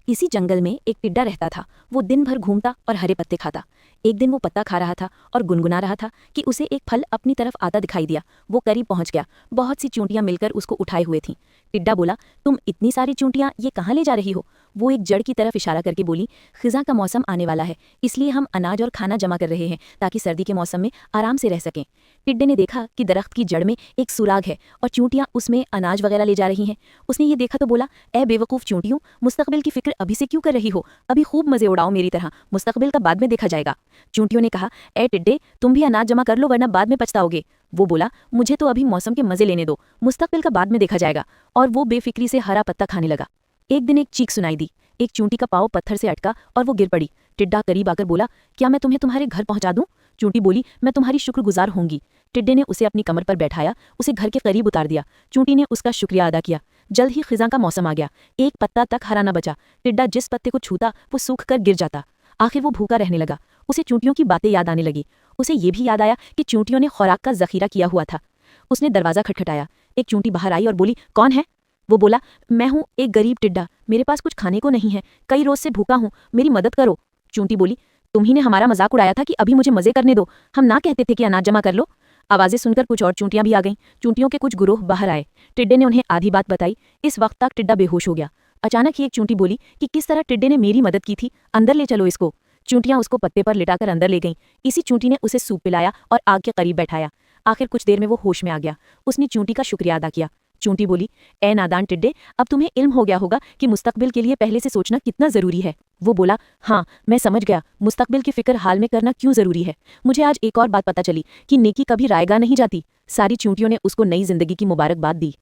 इसी जंगल में एक टिड्डा रहता था। वो दिन भर घूमता और हरे पत्ते खाता। एक दिन वो पत्ता खा रहा था और गुनगुना रहा था कि उसे एक फल अपनी तरफ आता दिखाई दिया। वो करीब पहुंच गया। बहुत सी चूंटियां मिलकर उसको उठाए हुए थीं। टिड्डा बोला, तुम इतनी सारी चूंटियां ये कहाँ ले जा रही हो? वो एक जड़ की तरफ इशारा करके बोली, खिज़ां का मौसम आने वाला है, इसलिए हम अनाज और खाना जमा कर रहे हैं ताकि सर्दी के मौसम में आराम से रह सकें। टिड्डे ने देखा कि दरख्त की जड़ में एक सुराग है और चूंटियां उसमें अनाज वगैरह ले जा रही हैं। उसने ये देखा तो बोला, ए बेवकूफ़ चूंटियों, मुस्तकबिल की फिक्र अभी से क्यों कर रही हो? अभी खूब मजे उड़ाओ मेरी तरह, मुस्तकबिल का बाद में देखा जाएगा। चूंटियों ने कहा, ए टिड्डे, तुम भी अनाज जमा कर लो वरना बाद में पछताओगे। वो बोला, मुझे तो अभी मौसम के मजे लेने दो, मुस्तकबिल का बाद में देखा जाएगा। और वो बेफिक्री से हरा पत्ता खाने लगा। एक दिन एक चीख सुनाई दी। एक चूंटी का पाँव पत्थर से अटका और वो गिर पड़ी। टिड्डा करीब आकर बोला, क्या मैं तुम्हें तुम्हारे घर पहुंचा दूं? चूंटी बोली, मैं तुम्हारी शुक्रगुजार होंगी। टिड्डे ने उसे अपनी कमर पर बैठाया, उसे घर के करीब उतार दिया। चूंटी ने उसका शुक्रिया अदा किया। जल्द ही खिज़ां का मौसम आ गया। एक पत्ता तक हरा न बचा। टिड्डा जिस पत्ते को छूता वो सूख कर गिर जाता। आखिर वो भूखा रहने लगा। उसे चूंटियों की बातें याद आने लगी। उसे ये भी याद आया कि चूंटियों ने खुराक का जखीरा किया हुआ था। उसने दरवाज़ा खटखटाया। एक चूंटी बाहर आई और बोली, कौन है? वो बोला, मैं हूँ एक गरीब टिड्डा, मेरे पास कुछ खाने को नहीं है, कई रोज से भूखा हूँ, मेरी मदद करो। चूंटी बोली, तुम्ही ने हमारा मजाक उड़ाया था कि अभी मुझे मजे करने दो, हम ना कहते थे कि अनाज जमा कर लो। आवाजें सुनकर कुछ और चूंटियां भी आ गईं। चूंटियों के कुछ गुरोह बाहर आए। टिड्डे ने उन्हें आधी बात बताई। इस वक्त तक टिड्डा बेहोश हो गया। अचानक ही एक चूंटी बोली कि किस तरह टिड्डे ने मेरी मदद की थी, अंदर ले चलो इसको। चूंटियां उसको पत्ते पर लिटाकर अंदर ले गईं। इसी चूंटी ने उसे सूप पिलाया और आग के करीब बैठाया। आखिर कुछ देर में वो होश में आ गया। उसने चूंटी का शुक्रिया अदा किया। चूंटी बोली, ए नादान टिड्डे, अब तुम्हें इल्म हो गया होगा कि मुस्तकबिल के लिए पहले से सोचना कितना जरूरी है। वो बोला, हाँ मैं समझ गया, मुस्तकबिल की फिक्र हाल में करना क्यों जरूरी है। मुझे आज एक और बात पता चली कि नेकी कभी रायगा नहीं जाती। सारी चूंटियों ने उसको नई जिंदगी की मुबारकबाद दी।